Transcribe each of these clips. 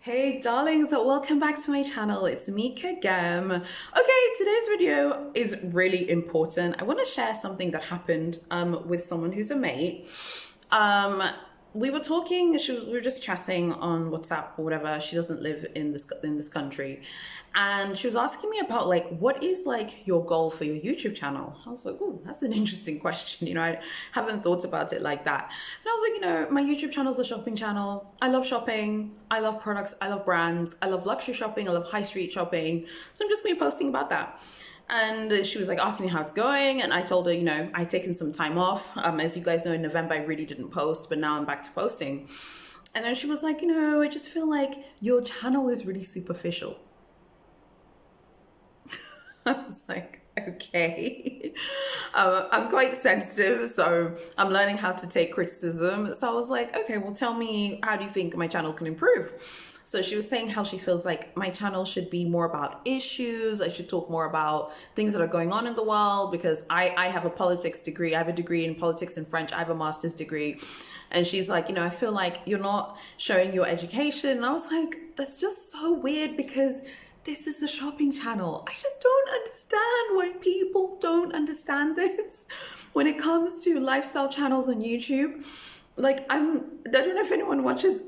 Hey darlings, welcome back to my channel. It's Mika Gem. Okay, today's video is really important. I want to share something that happened with someone who's a mate. We were talking, we were just chatting on WhatsApp or whatever. She doesn't live in this country. And she was asking me about like, what is like your goal for your YouTube channel? I was like, oh, that's an interesting question. I haven't thought about it like that. And I was like, my YouTube channel is a shopping channel. I love shopping. I love products. I love brands. I love luxury shopping. I love high street shopping. So I'm just going to be posting about that. And she was like asking me how it's going. And I told her, I'd taken some time off. As you guys know, in November, I really didn't post, but now I'm back to posting. And then she was like, I just feel like your channel is really superficial. I was like, okay. I'm quite sensitive, so I'm learning how to take criticism. So I was like, okay, well, tell me, how do you think my channel can improve? So she was saying how she feels like my channel should be more about issues. I should talk more about things that are going on in the world because I have a politics degree. I have a degree in politics and French. I have a master's degree. And she's like, I feel like you're not showing your education. And I was like, that's just so weird because this is a shopping channel. I just don't understand why people don't understand this when it comes to lifestyle channels on YouTube. Like I don't know if anyone watches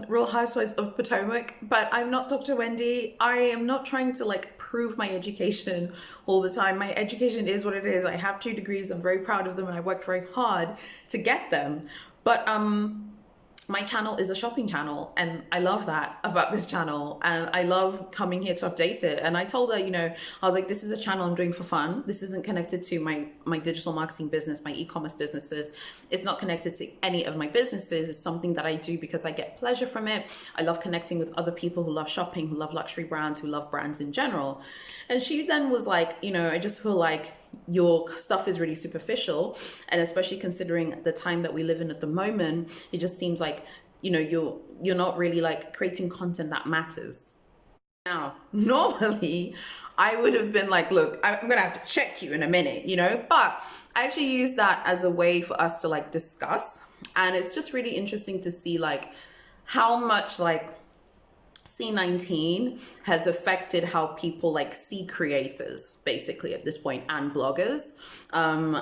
Real Housewives of Potomac, but I'm not Dr. Wendy. I am not trying to like prove my education all the time. My education is what it is. I have 2 degrees. I'm very proud of them and I worked very hard to get them. But my channel is a shopping channel and I love that about this channel and I love coming here to update it. And I told her, I was like, this is a channel I'm doing for fun. This isn't connected to my digital marketing business, my e-commerce businesses. It's not connected to any of my businesses. It's something that I do because I get pleasure from it. I love connecting with other people who love shopping, who love luxury brands, who love brands in general. And she then was like, I just feel like your stuff is really superficial, and especially considering the time that we live in at the moment, it just seems like you're not really like creating content that matters. Now normally I would have been like, look, I'm gonna have to check you in a minute, but I actually use that as a way for us to like discuss, and it's just really interesting to see like how much like C19 has affected how people like see creators basically at this point and bloggers,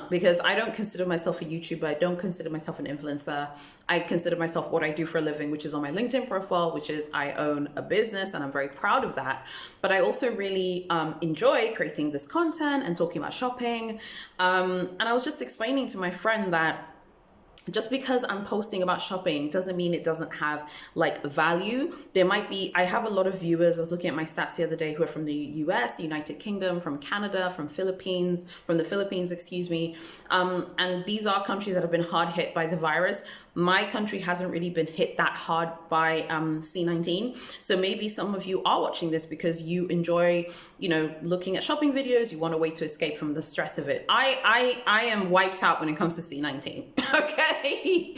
because I don't consider myself a YouTuber. I don't consider myself an influencer. I consider myself what I do for a living, which is on my LinkedIn profile, which is I own a business and I'm very proud of that. But I also really enjoy creating this content and talking about shopping. And I was just explaining to my friend that just because I'm posting about shopping doesn't mean it doesn't have like value. There might be, I have a lot of viewers. I was looking at my stats the other day who are from the US, the United Kingdom, from Canada, from the Philippines, excuse me. And these are countries that have been hard hit by the virus. My country hasn't really been hit that hard by C19. So maybe some of you are watching this because you enjoy, looking at shopping videos. You want a way to escape from the stress of it. I am wiped out when it comes to C19. Okay.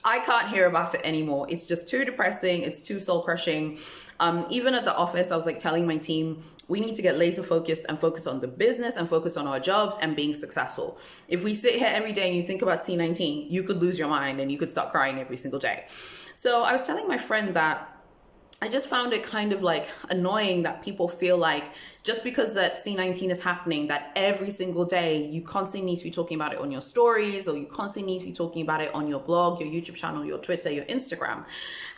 I can't hear about it anymore. It's just too depressing. It's too soul crushing. Even at the office, I was like telling my team, we need to get laser focused and focus on the business and focus on our jobs and being successful. If we sit here every day and you think about C19, you could lose your mind and you could start crying every single day. So I was telling my friend that I just found it kind of like annoying that people feel like just because that C19 is happening, that every single day you constantly need to be talking about it on your stories, or you constantly need to be talking about it on your blog, your YouTube channel, your Twitter, your Instagram.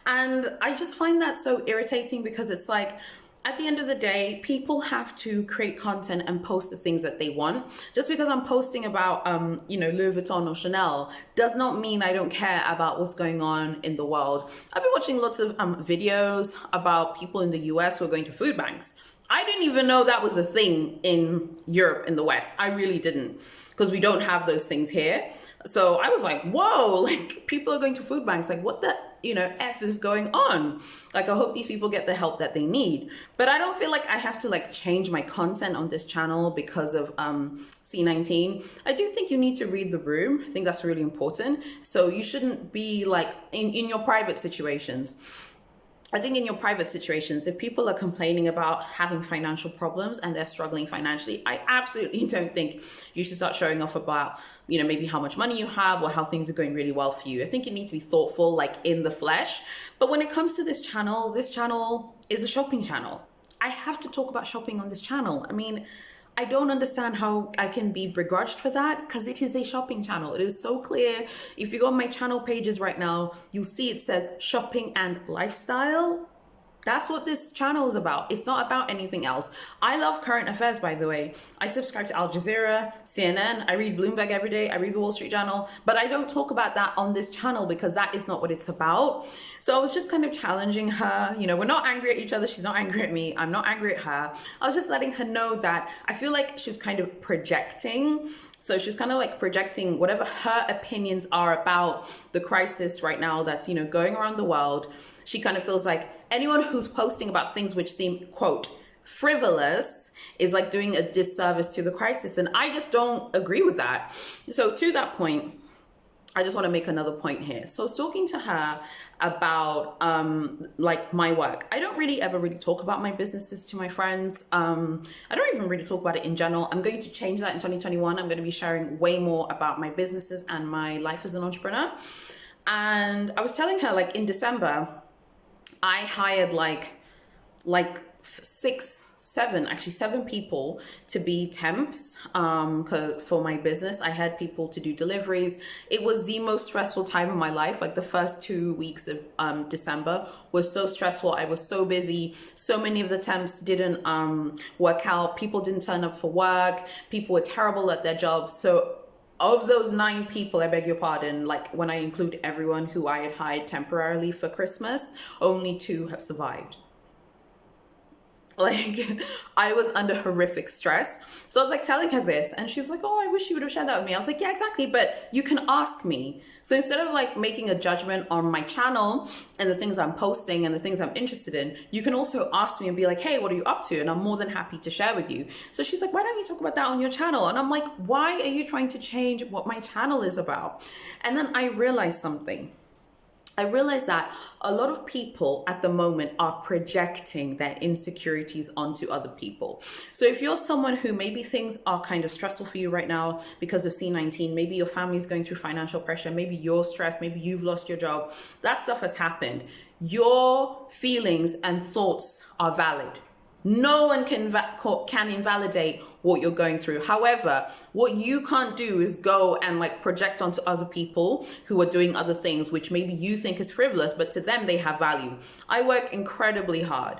And I just find that so irritating because it's like, at the end of the day, people have to create content and post the things that they want. Just because I'm posting about, Louis Vuitton or Chanel does not mean I don't care about what's going on in the world. I've been watching lots of videos about people in the US who are going to food banks. I didn't even know that was a thing in Europe, in the West. I really didn't, because we don't have those things here. So I was like, whoa, like people are going to food banks. Like what the, F is going on? Like, I hope these people get the help that they need. But I don't feel like I have to like change my content on this channel because of C19. I do think you need to read the room. I think that's really important. So you shouldn't be like in your private situations. I think in your private situations, if people are complaining about having financial problems and they're struggling financially, I absolutely don't think you should start showing off about, maybe how much money you have or how things are going really well for you. I think it needs to be thoughtful, like in the flesh. But when it comes to this channel is a shopping channel. I have to talk about shopping on this channel. I mean, I don't understand how I can be begrudged for that, because it is a shopping channel. It is so clear. If you go on my channel pages right now, you'll see it says shopping and lifestyle. That's what this channel is about. It's not about anything else. I love current affairs, by the way. I subscribe to Al Jazeera, CNN. I read Bloomberg every day. I read the Wall Street Journal. But I don't talk about that on this channel because that is not what it's about. So I was just kind of challenging her. We're not angry at each other. She's not angry at me. I'm not angry at her. I was just letting her know that I feel like she's kind of projecting. So she's kind of like projecting whatever her opinions are about the crisis right now that's, going around the world. She kind of feels like anyone who's posting about things which seem, quote, frivolous is like doing a disservice to the crisis. And I just don't agree with that. So to that point, I just want to make another point here. So I was talking to her about like my work. I don't really ever talk about my businesses to my friends. I don't even really talk about it in general. I'm going to change that in 2021. I'm going to be sharing way more about my businesses and my life as an entrepreneur. And I was telling her, like, in December, I hired like seven people to be temps for my business. I had people to do deliveries. It was the most stressful time of my life. Like the first 2 weeks of December was so stressful. I was so busy. So many of the temps didn't work out. People didn't turn up for work. People were terrible at their jobs. So of those 9 people, I beg your pardon, like when I include everyone who I had hired temporarily for Christmas, only 2 have survived. Like, I was under horrific stress. So I was like telling her this, and she's like, oh, I wish you would have shared that with me. I was like, yeah, exactly. But you can ask me. So instead of like making a judgment on my channel and the things I'm posting and the things I'm interested in, you can also ask me and be like, hey, what are you up to? And I'm more than happy to share with you. So she's like, why don't you talk about that on your channel? And I'm like, why are you trying to change what my channel is about? And then I realized something. I realized that a lot of people at the moment are projecting their insecurities onto other people. So if you're someone who maybe things are kind of stressful for you right now because of C-19, maybe your family's going through financial pressure, maybe you're stressed, maybe you've lost your job, that stuff has happened. Your feelings and thoughts are valid. No one can invalidate what you're going through. However, what you can't do is go and like project onto other people who are doing other things, which maybe you think is frivolous, but to them, they have value. I work incredibly hard.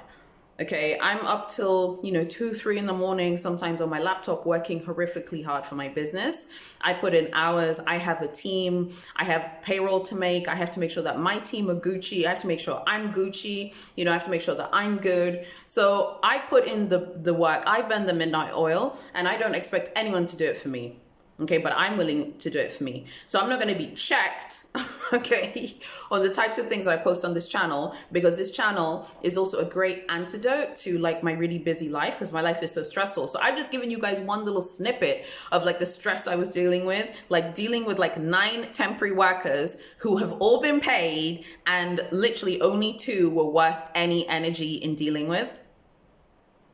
Okay, I'm up till, 2, 3 in the morning, sometimes on my laptop, working horrifically hard for my business. I put in hours. I have a team. I have payroll to make. I have to make sure that my team are Gucci. I have to make sure I'm Gucci. I have to make sure that I'm good. So I put in the work. I burn the midnight oil, and I don't expect anyone to do it for me. Okay, but I'm willing to do it for me. So I'm not going to be checked, okay, on the types of things that I post on this channel, because this channel is also a great antidote to like my really busy life, because my life is so stressful. So I've just given you guys one little snippet of like the stress I was dealing with like 9 temporary workers who have all been paid, and literally only 2 were worth any energy in dealing with.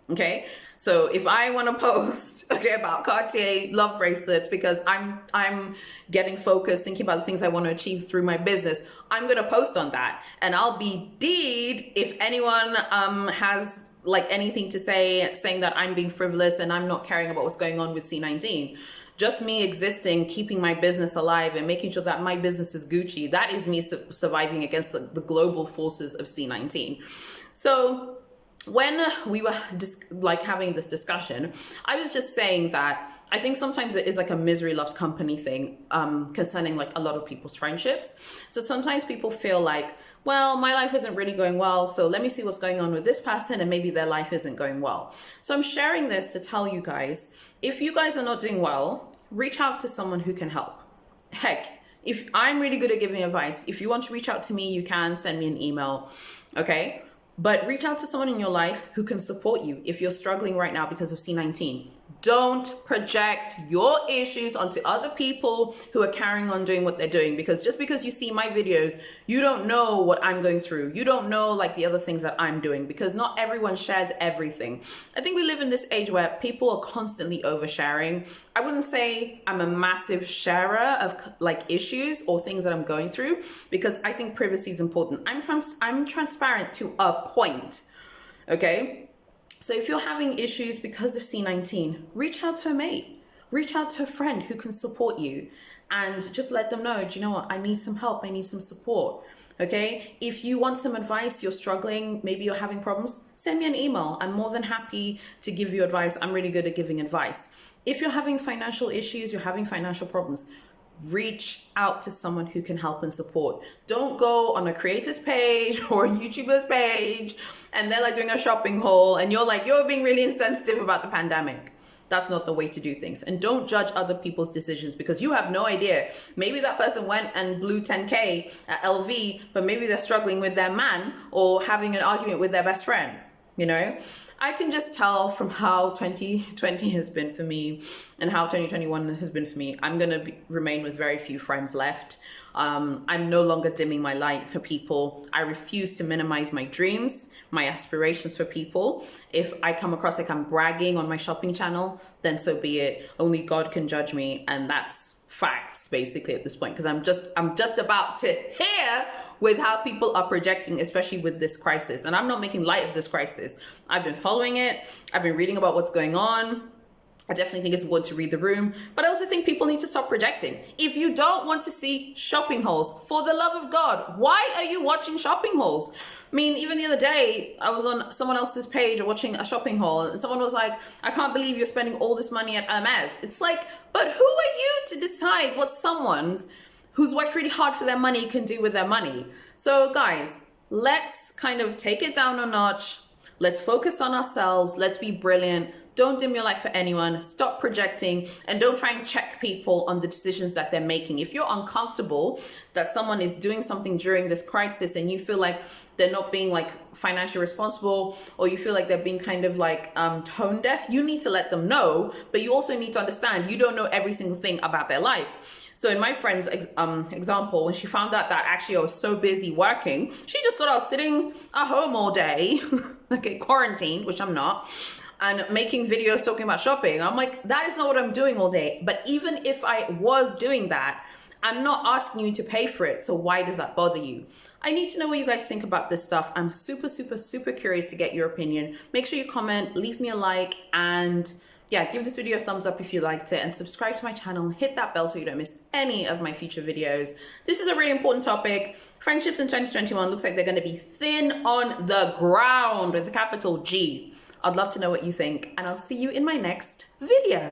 Okay, so if I want to post, about Cartier love bracelets because I'm getting focused, thinking about the things I want to achieve through my business, I'm going to post on that. And I'll be deed if anyone has like anything to say, saying that I'm being frivolous and I'm not caring about what's going on with C-19. Just me existing, keeping my business alive and making sure that my business is Gucci. That is me surviving against the global forces of C-19. So when we were having this discussion, I was just saying that I think sometimes it is like a misery loves company thing concerning like a lot of people's friendships. So sometimes people feel like, well, my life isn't really going well, so let me see what's going on with this person, and maybe their life isn't going well. So I'm sharing this to tell you guys, if you guys are not doing well, reach out to someone who can help. Heck, if I'm really good at giving advice, if you want to reach out to me, you can send me an email, okay? But reach out to someone in your life who can support you if you're struggling right now because of C-19. Don't project your issues onto other people who are carrying on doing what they're doing, because just because you see my videos, you don't know what I'm going through. You don't know like the other things that I'm doing, because not everyone shares everything. I think we live in this age where people are constantly oversharing. I wouldn't say I'm a massive sharer of like issues or things that I'm going through, because I think privacy is important. I'm transparent to a point, okay? So if you're having issues because of C19, reach out to a mate, reach out to a friend who can support you, and just let them know, do you know what? I need some help. I need some support. Okay. If you want some advice, you're struggling, maybe you're having problems, send me an email. I'm more than happy to give you advice. I'm really good at giving advice. If you're having financial issues, you're having financial problems, reach out to someone who can help and support. Don't go on a creator's page or a YouTuber's page and they're like doing a shopping haul and you're like, you're being really insensitive about the pandemic. That's not the way to do things. And don't judge other people's decisions, because you have no idea. Maybe that person went and blew 10K at LV, but maybe they're struggling with their man or having an argument with their best friend, you know? I can just tell from how 2020 has been for me and how 2021 has been for me. I'm going to remain with very few friends left. I'm no longer dimming my light for people. I refuse to minimize my dreams, my aspirations for people. If I come across like I'm bragging on my shopping channel, then so be it. Only God can judge me. And that's facts basically at this point, because I'm just about to hear with how people are projecting, especially with this crisis. And I'm not making light of this crisis. I've been following it. I've been reading about what's going on. I definitely think it's important to read the room, but I also think people need to stop projecting. If you don't want to see shopping hauls, for the love of God, why are you watching shopping hauls? I mean, even the other day, I was on someone else's page watching a shopping haul and someone was like, I can't believe you're spending all this money at Hermes. It's like, but who are you to decide what someone's who's worked really hard for their money can do with their money? So guys, let's kind of take it down a notch. Let's focus on ourselves. Let's be brilliant. Don't dim your light for anyone. Stop projecting and don't try and check people on the decisions that they're making. If you're uncomfortable that someone is doing something during this crisis and you feel like they're not being like financially responsible, or you feel like they're being kind of like tone deaf, you need to let them know. But you also need to understand you don't know every single thing about their life. So in my friend's example, when she found out that actually I was so busy working, she just thought I was sitting at home all day, okay, quarantined, which I'm not, and making videos talking about shopping. I'm like, that is not what I'm doing all day. But even if I was doing that, I'm not asking you to pay for it. So why does that bother you? I need to know what you guys think about this stuff. I'm super, super, super curious to get your opinion. Make sure you comment, leave me a like, and yeah, give this video a thumbs up if you liked it, and subscribe to my channel and hit that bell so you don't miss any of my future videos. This is a really important topic. Friendships in 2021 looks like they're going to be thin on the ground with a capital G. I'd love to know what you think, and I'll see you in my next video.